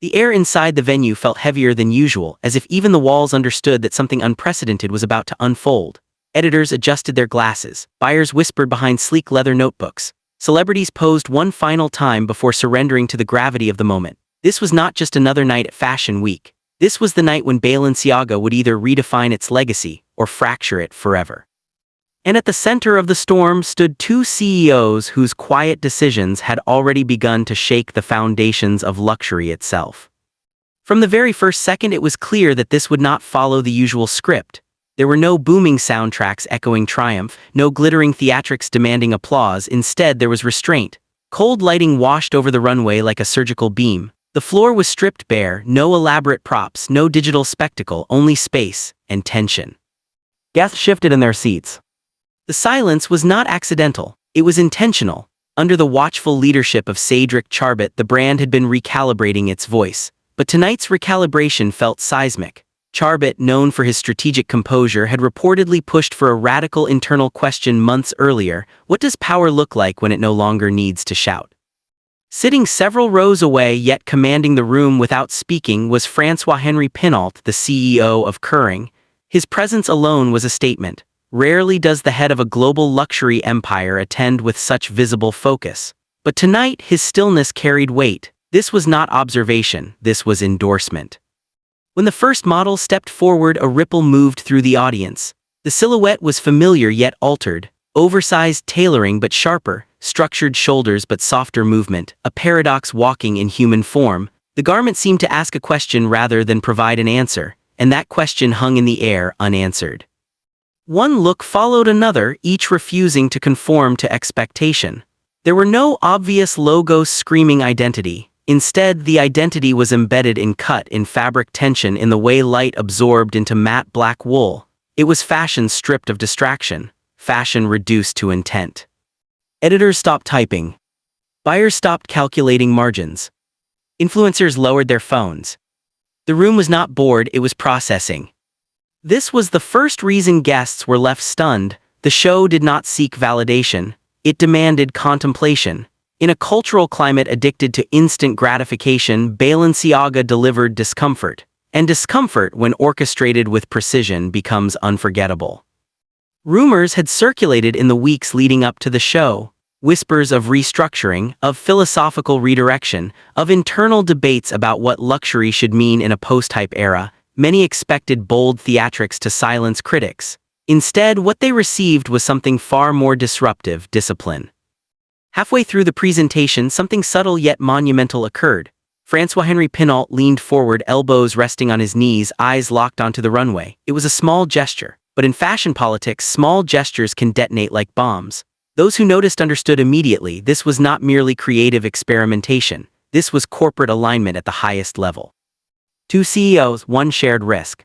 The air inside the venue felt heavier than usual, as if even the walls understood that something unprecedented was about to unfold. Editors adjusted their glasses, buyers whispered behind sleek leather notebooks. Celebrities posed one final time before surrendering to the gravity of the moment. This was not just another night at Fashion Week. This was the night when Balenciaga would either redefine its legacy or fracture it forever. And at the center of the storm stood two CEOs whose quiet decisions had already begun to shake the foundations of luxury itself. From the very first second, it was clear that this would not follow the usual script. There were no booming soundtracks echoing triumph, no glittering theatrics demanding applause. Instead, there was restraint. Cold lighting washed over the runway like a surgical beam. The floor was stripped bare, no elaborate props, no digital spectacle, only space and tension. Guests shifted in their seats. The silence was not accidental, it was intentional. Under the watchful leadership of Cedric Charbot, the brand had been recalibrating its voice. But tonight's recalibration felt seismic. Charbot, known for his strategic composure, had reportedly pushed for a radical internal question months earlier: what does power look like when it no longer needs to shout? Sitting several rows away yet commanding the room without speaking was François-Henri Pinault, the CEO of Kering. His presence alone was a statement. Rarely does the head of a global luxury empire attend with such visible focus. But tonight his stillness carried weight. This was not observation, this was endorsement. When the first model stepped forward, a ripple moved through the audience. The silhouette was familiar yet altered, oversized tailoring but sharper, structured shoulders but softer movement, a paradox walking in human form. The garment seemed to ask a question rather than provide an answer, and that question hung in the air unanswered. One look followed another, each refusing to conform to expectation. There were no obvious logos screaming identity. Instead, the identity was embedded in cut, in fabric tension, in the way light absorbed into matte black wool. It was fashion stripped of distraction, fashion reduced to intent. Editors stopped typing. Buyers stopped calculating margins. Influencers lowered their phones. The room was not bored, it was processing. This was the first reason guests were left stunned. The show did not seek validation, it demanded contemplation. In a cultural climate addicted to instant gratification, Balenciaga delivered discomfort. And discomfort, when orchestrated with precision, becomes unforgettable. Rumors had circulated in the weeks leading up to the show. Whispers of restructuring, of philosophical redirection, of internal debates about what luxury should mean in a post-hype era. Many expected bold theatrics to silence critics. Instead, what they received was something far more disruptive: discipline. Halfway through the presentation, something subtle yet monumental occurred. François-Henri Pinault leaned forward, elbows resting on his knees, eyes locked onto the runway. It was a small gesture, but in fashion politics, small gestures can detonate like bombs. Those who noticed understood immediately. This was not merely creative experimentation. This was corporate alignment at the highest level. Two CEOs, one shared risk.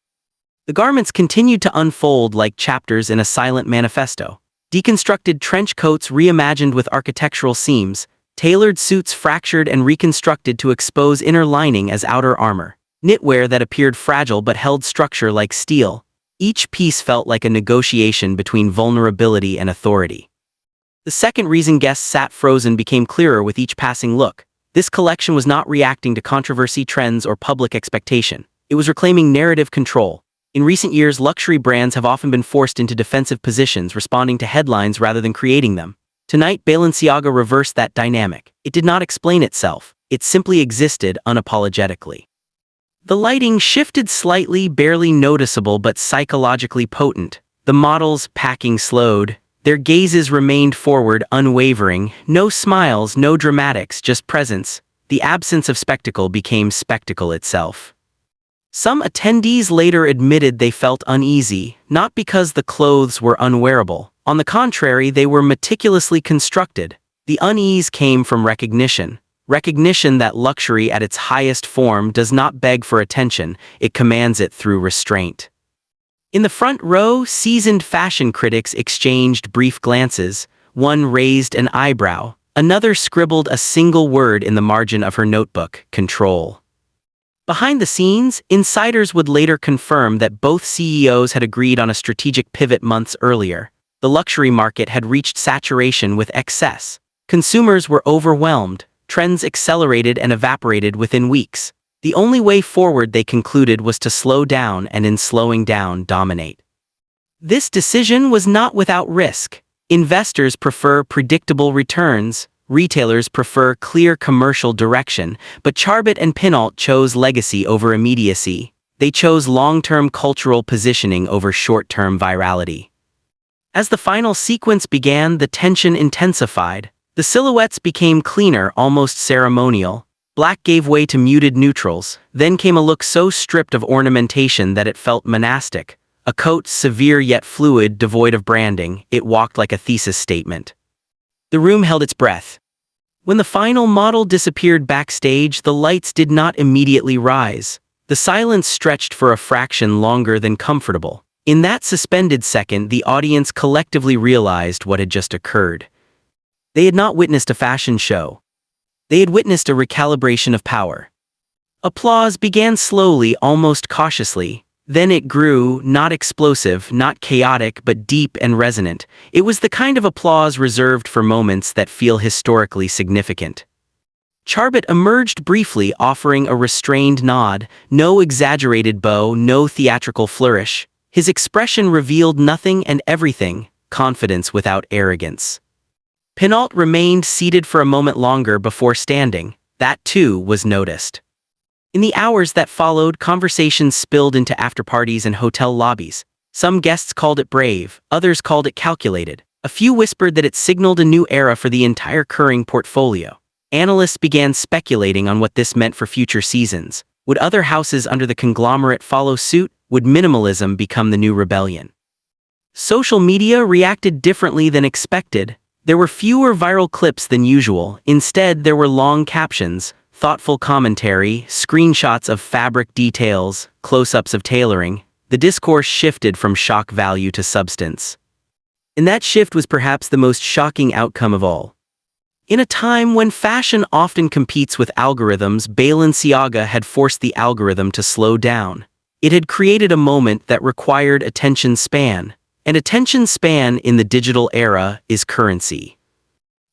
The garments continued to unfold like chapters in a silent manifesto. Deconstructed trench coats reimagined with architectural seams, tailored suits fractured and reconstructed to expose inner lining as outer armor, knitwear that appeared fragile but held structure like steel. Each piece felt like a negotiation between vulnerability and authority. The second reason guests sat frozen became clearer with each passing look. This collection was not reacting to controversy, trends, or public expectation. It was reclaiming narrative control. In recent years, luxury brands have often been forced into defensive positions, responding to headlines rather than creating them. Tonight, Balenciaga reversed that dynamic. It did not explain itself. It simply existed unapologetically. The lighting shifted slightly, barely noticeable but psychologically potent. The models' packing slowed. Their gazes remained forward, unwavering. No smiles, no dramatics, just presence. The absence of spectacle became spectacle itself. Some attendees later admitted they felt uneasy, not because the clothes were unwearable. On the contrary, they were meticulously constructed. The unease came from recognition. Recognition that luxury at its highest form does not beg for attention, it commands it through restraint. In the front row, seasoned fashion critics exchanged brief glances. One raised an eyebrow, another scribbled a single word in the margin of her notebook: control. Behind the scenes, insiders would later confirm that both CEOs had agreed on a strategic pivot months earlier. The luxury market had reached saturation with excess. Consumers were overwhelmed. Trends accelerated and evaporated within weeks. The only way forward, they concluded, was to slow down and in slowing down dominate. This decision was not without risk. Investors prefer predictable returns, retailers prefer clear commercial direction, but Charbit and Pinault chose legacy over immediacy. They chose long-term cultural positioning over short-term virality. As the final sequence began, the tension intensified. The silhouettes became cleaner, almost ceremonial. Black gave way to muted neutrals. Then came a look so stripped of ornamentation that it felt monastic. A coat severe yet fluid, devoid of branding, it walked like a thesis statement. The room held its breath. When the final model disappeared backstage, the lights did not immediately rise. The silence stretched for a fraction longer than comfortable. In that suspended second, the audience collectively realized what had just occurred. They had not witnessed a fashion show. They had witnessed a recalibration of power. Applause began slowly, almost cautiously. Then it grew, not explosive, not chaotic, but deep and resonant. It was the kind of applause reserved for moments that feel historically significant. Charbit emerged briefly, offering a restrained nod, no exaggerated bow, no theatrical flourish. His expression revealed nothing and everything, confidence without arrogance. Pinault remained seated for a moment longer before standing. That too was noticed. In the hours that followed, conversations spilled into after-parties and hotel lobbies. Some guests called it brave, others called it calculated. A few whispered that it signaled a new era for the entire Kering portfolio. Analysts began speculating on what this meant for future seasons. Would other houses under the conglomerate follow suit? Would minimalism become the new rebellion? Social media reacted differently than expected. There were fewer viral clips than usual. Instead, there were long captions, thoughtful commentary, screenshots of fabric details, close-ups of tailoring. The discourse shifted from shock value to substance. And that shift was perhaps the most shocking outcome of all. In a time when fashion often competes with algorithms, Balenciaga had forced the algorithm to slow down. It had created a moment that required attention span, and attention span in the digital era is currency.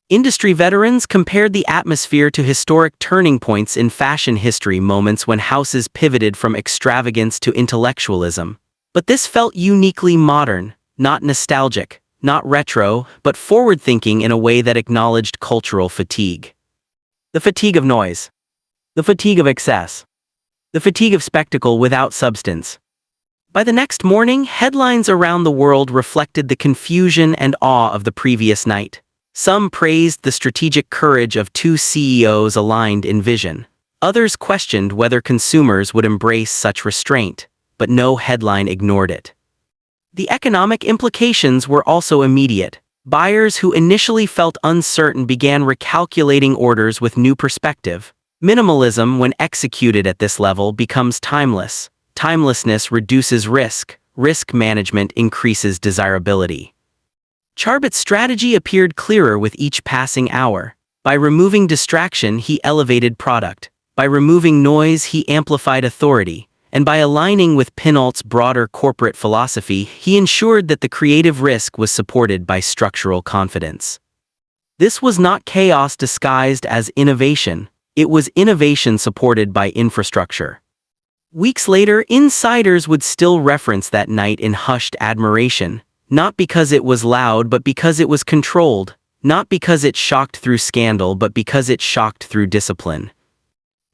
Industry veterans compared the atmosphere to historic turning points in fashion history, moments when houses pivoted from extravagance to intellectualism. But this felt uniquely modern, not nostalgic, not retro, but forward-thinking in a way that acknowledged cultural fatigue. The fatigue of noise. The fatigue of excess. The fatigue of spectacle without substance. By the next morning, headlines around the world reflected the confusion and awe of the previous night. Some praised the strategic courage of two CEOs aligned in vision. Others questioned whether consumers would embrace such restraint, but no headline ignored it. The economic implications were also immediate. Buyers who initially felt uncertain began recalculating orders with new perspective. Minimalism, when executed at this level, becomes timeless. Timelessness reduces risk. Risk management increases desirability. Charbit's strategy appeared clearer with each passing hour. By removing distraction, he elevated product. By removing noise, he amplified authority. And by aligning with Pinault's broader corporate philosophy, he ensured that the creative risk was supported by structural confidence. This was not chaos disguised as innovation. It was innovation supported by infrastructure. Weeks later, insiders would still reference that night in hushed admiration, not because it was loud, but because it was controlled, not because it shocked through scandal, but because it shocked through discipline.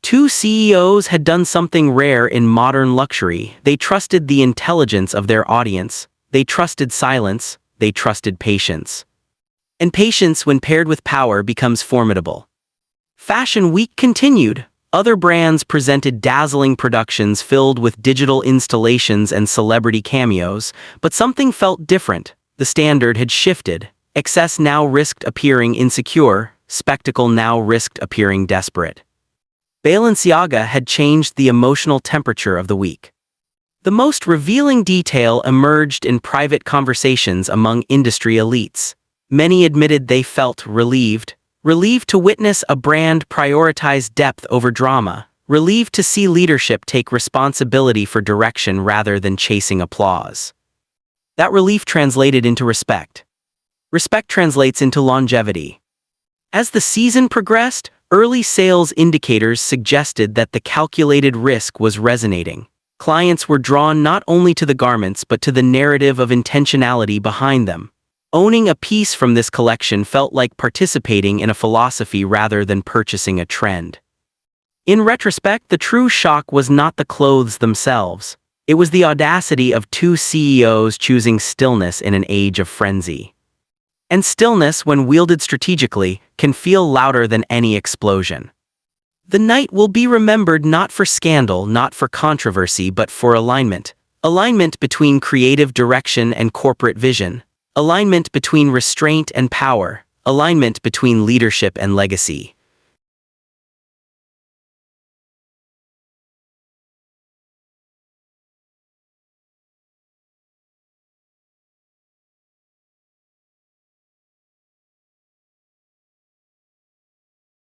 Two CEOs had done something rare in modern luxury. They trusted the intelligence of their audience. They trusted silence. They trusted patience. And patience, when paired with power, becomes formidable. Fashion Week continued. Other brands presented dazzling productions filled with digital installations and celebrity cameos, but something felt different. The standard had shifted. Excess now risked appearing insecure. Spectacle now risked appearing desperate. Balenciaga had changed the emotional temperature of the week. The most revealing detail emerged in private conversations among industry elites. Many admitted they felt relieved to witness a brand prioritize depth over drama, relieved to see leadership take responsibility for direction rather than chasing applause. That relief translated into respect. Respect translates into longevity. As the season progressed, Early sales indicators suggested that the calculated risk was resonating. Clients were drawn not only to the garments but to the narrative of intentionality behind them. Owning a piece from this collection felt like participating in a philosophy rather than purchasing a trend. In retrospect, the true shock was not the clothes themselves. It was the audacity of two CEOs choosing stillness in an age of frenzy. And stillness, when wielded strategically, can feel louder than any explosion. The night will be remembered not for scandal, not for controversy, but for alignment. Alignment between creative direction and corporate vision. Alignment between restraint and power. Alignment between leadership and legacy.